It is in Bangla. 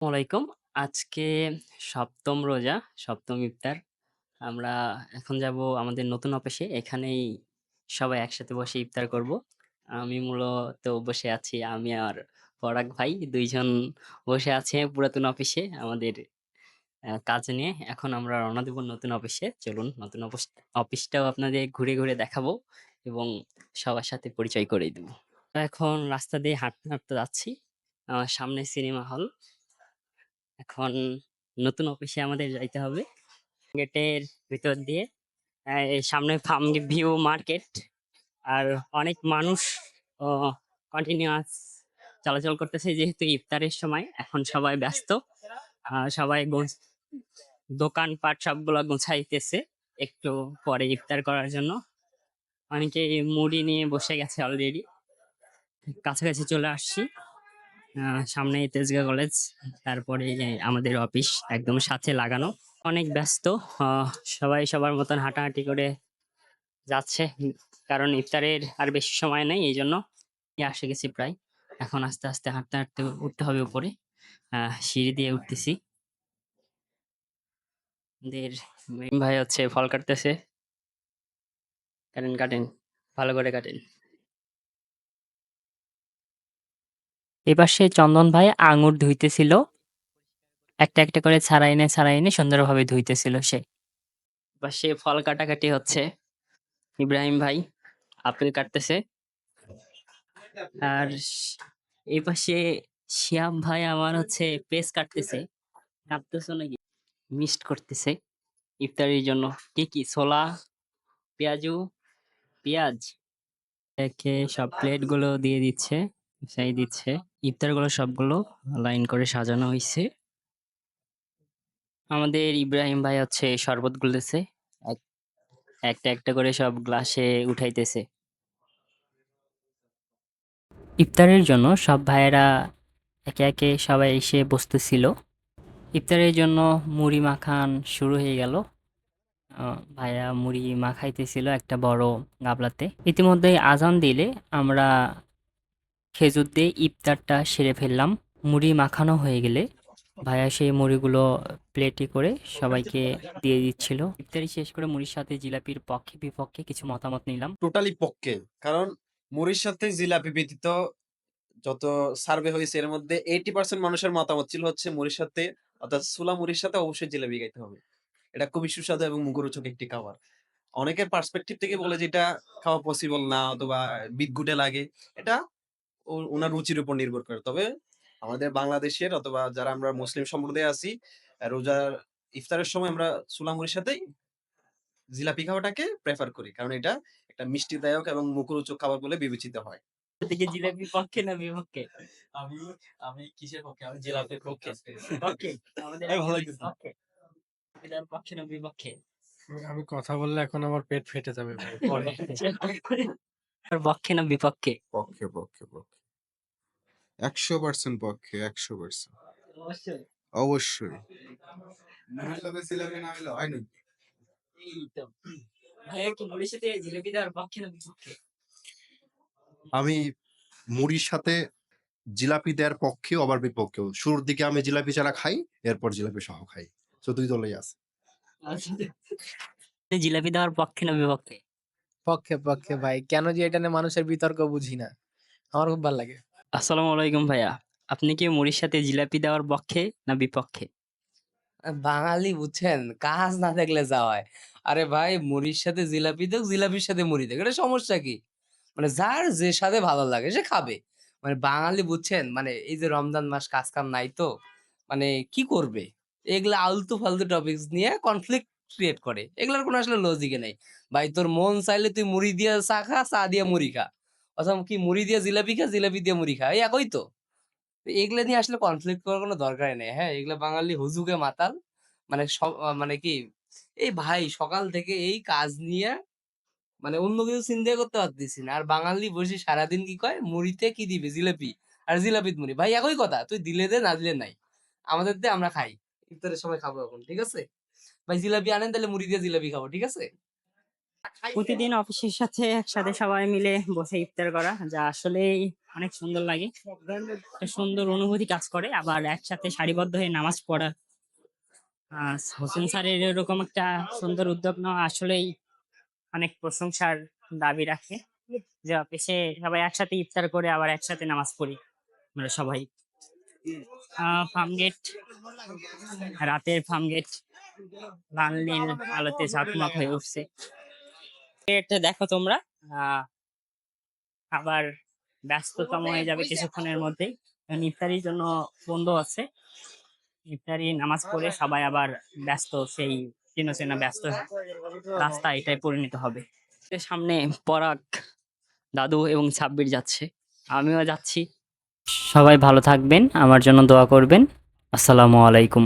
ওয়ালাইকুম। আজকে ৭ম রোজা, ৭ম ইফতার। আমরা এখন যাবো আমাদের নতুন অফিসে। এখানেই সবাই একসাথে বসে ইফতার করব। আমি মূলত বসে আছি, আমি আর পরাগ ভাই ২ জন বসে আছে পুরাতন অফিসে আমাদের কাজ নিয়ে। এখন আমরা রওনা দেব নতুন অফিসে। চলুন নতুন অফিসটাও আপনাদের ঘুরে, ঘুরে দেখাবো এবং সবার সাথে পরিচয় করিয়ে দেব। এখন রাস্তা দিয়ে হাঁটতে, হাঁটতে যাচ্ছি। সামনে সিনেমা হল। এখন নতুন অফিসে আমাদের যাইতে হবে। গেটের ভিতর দিয়ে এই সামনে ফার্ম ভিউ মার্কেট আর অনেক মানুষ কন্টিনিউয়াস চলাচল করতেছে যেহেতু ইফতারের সময় এখন সবাই ব্যস্ত। সবাই দোকানপাট সবগুলো গোছাইতেছে একটু পরে ইফতার করার জন্য। অনেকে মুড়ি নিয়ে বসে গেছে অলরেডি। কাছাকাছি চলে আসছি। সামনেই তেজগাঁ কলেজ, তারপরে আমাদের অফিস একদম সাথে লাগানো। অনেক ব্যস্ত, সবাই সবার মতন হাঁটাহাঁটি করে যাচ্ছে, কারণ ইফতারের আর বেশি সময় নেই, এই জন্য আসে গেছি প্রায়। এখন আস্তে আস্তে হাঁটতে হাঁটতে উঠতে হবে উপরে। সিঁড়ি দিয়ে উঠতেছি। আমাদের মেম ভাই হচ্ছে ফল কাটতেছে। কাটেন কাটেন, ভালো করে কাটেন। এপাশে চন্দন ভাই আঙুর ধুইতেছিল, একটা একটা করে ছাড়াই এনে সুন্দরভাবে ধুইতেছিল সে। পাশে ফল কাটাকাটি হচ্ছে। ইব্রাহিম ভাই আপেল কাটতেছে। আর এই পাশে শিহাব ভাই আমার হচ্ছে পেঁয়াজ কাটতেছে। কাটতেছো নাকি? মিক্সড করতেছে ইফতারির জন্য। কি ছোলা, পেঁয়াজু, পেঁয়াজ একে সব প্লেট গুলো দিয়ে দিচ্ছে, সেই দিচ্ছে। ইফতার গুলো সবগুলো লাইন করে সাজানো হয়েছে। আমাদের ইব্রাহিম ভাই হচ্ছে শরবত গুলতেছে, একটা একটা করে সব গ্লাসে উঠাইতেছে। ইফতারের জন্য সব ভাইয়েরা একে একে সবাই এসে বসতেছিল। ইফতারের জন্য মুড়ি মাখান শুরু হয়ে গেল। ভাইয়া মুড়ি মাখাইতেছিল একটা বড় গাবলাতে। ইতিমধ্যেই আজান দিলে আমরা খেজুর দিয়ে ইফতারটা সেরে ফেললাম। মুড়ি মাখানো হয়ে গেলে ভাইয়া সেই মুড়িগুলো প্লেটে করে সবাইকে দিয়ে দিচ্ছিল। ইফতারি শেষ করে মুড়ির সাথে জিলাপির পক্ষে বিপক্ষে কিছু মতামত নিলাম। টোটালি পক্ষে। কারণ মুড়ির সাথে জিলাপি ব্যতীত যত সার্ভে হয়েছে এর মধ্যে 80% মানুষের মতামত ছিল হচ্ছে মুড়ির সাথে, অর্থাৎ ছোলা মুড়ির সাথে অবশ্যই জিলাপি খাইতে হবে। এটা খুবই সুস্বাদু এবং মুখরোচক একটি খাবার। অনেকের পার্সপেক্টিভ থেকে বলে যে এটা খাওয়া পসিবল না অথবা বিদঘুটে লাগে। এটা উনার রুচির উপর নির্ভর করে। তবে আমাদের বাংলাদেশের অথবা যারা আমরা মুসলিম সম্প্রদায়ে আছি, রোজার ইফতারের সময় আমরা ছোলা মুড়ির সাথেই জিলাপি খাওয়াটাকে প্রেফার করি। কারণ এটা একটা মিষ্টিদায়ক এবং মুখরোচক খাবার বলে বিবেচিত হয়। থেকে জিলাপির পক্ষে না বিপক্ষে? আমি আমি কিসের পক্ষে? আমি জিলাপির পক্ষে। পক্ষে। আমাদের ভালো লাগতেছে। পক্ষে। এটার পক্ষে না বিপক্ষে? আমি কথা বললে এখন আমার পেট ফেটে যাবে ভাই। পরে। আর পক্ষে না বিপক্ষে? পক্ষে, পক্ষে, পক্ষে। ১০০% পক্ষে, ১০০%। অবশ্যই। অবশ্যই। মুড়ির সাথে জিলাপি না হইলে হয় নাকি? এই তো। ভাইয়া কি মুড়ির সাথে জিলাপি দেওয়ার পক্ষে না বিপক্ষে? আমি মুড়ির সাথে জিলাপি দেওয়ার পক্ষেও আবার বিপক্ষেও। শুরুর দিকে আমি জিলাপি ছাড়া খাই, এরপর জিলাপি সহ খাই। সো ২ দলেই আছে। জিলাপি দেওয়ার পক্ষে না বিপক্ষে? পক্ষে, পক্ষে ভাই। কেন যে এটা নিয়ে মানুষের বিতর্ক বুঝি না। আমার খুব ভাল লাগে। আসসালামু আলাইকুম ভাইয়া। আপনি কি মুড়ির সাথে জিলাপি দেওয়ার পক্ষে না বিপক্ষে? বাঙালি বুঝছেন কাজ না থাকলে যা হয়। আরে ভাই মুড়ির সাথে জিলাপি দেও, জিলাপির সাথে মুড়ি দেও। এটা সমস্যা কি? মানে যার যে স্বাদে ভালো লাগে সে খাবে। মানে বাঙালি বুঝছেন মানে এই যে রমজান মাস কাজ কাম নাই তো মানে কি করবে? এগুলা আলতু-ফালতু টপিকস নিয়ে কনফ্লিক্ট ক্রিয়েট করে। এগুলার কোনো আসলে লজিক নাই। ভাই তোর মন চাইলে তুই মুড়ি দিয়ে চা খা, চা দিয়ে মুড়ি খা। অথবা কি মুড়ি দিয়ে জিলাপি খা, জিলাপি দিয়ে মুড়ি খা। এই একই তো। তো এগুলা নিয়ে আসলে কনফ্লিক্ট করার কোনো দরকারই নেই। হ্যাঁ? এগুলা বাঙালি হুজুগে মাতাল। মানে মানে কি এই ভাই সকাল থেকে এই কাজ নিয়ে মানে অন্য কিছু চিন্তাই করতে পারতেছি না। আর বাঙালি বসে সারাদিন কি কয়? মুড়িতে কি দিবে? জিলাপি। আর জিলাপিত মুড়ি। ভাই একই কথা। তুই দিলে দে, না দিলে নাই। আমাদের দে আমরা খাই। ইফতারের সময় খাবো এখন। ঠিক আছে? ভাই জিলাপি আনেন তাহলে মুড়ি দিয়ে জিলাপি খাবো। ঠিক আছে? প্রতিদিন অফিসের সাথে একসাথে সবাই মিলে বসে ইফতার করা যা আসলেই অনেক সুন্দর লাগে। একটা সুন্দর অনুভূতি কাজ করে। আবার একসাথে সারিবদ্ধ হয়ে নামাজ পড়া। হোসেন স্যারের এরকম একটা সুন্দর উদ্যোগ নেওয়া আসলেই অনেক প্রশংসার দাবি রাখে। যে অফিসে সবাই একসাথে ইফতার করে আবার একসাথে নামাজ পড়ি আমরা সবাই। ফার্মগেট, রাতের ফার্মগেট লাল নীল আলোতে ঝকমক হয়ে উঠছে। এটা দেখো তোমরা আবার ব্যস্ততম হয়ে যাবে কিছুক্ষণের মধ্যেই, কারণ ইফতারির জন্য বন্ধ আছে। ইফতারি নামাজ পড়ে সবাই আবার ব্যস্ত, সেই চিহ্ন ব্যস্ত রাস্তা এটাই পরিণত হবে। এর সামনে পরাগ, দাদু এবং সাব্বির যাচ্ছে, আমিও যাচ্ছি। সবাই ভালো থাকবেন, আমার জন্য দোয়া করবেন। আসসালামু আলাইকুম।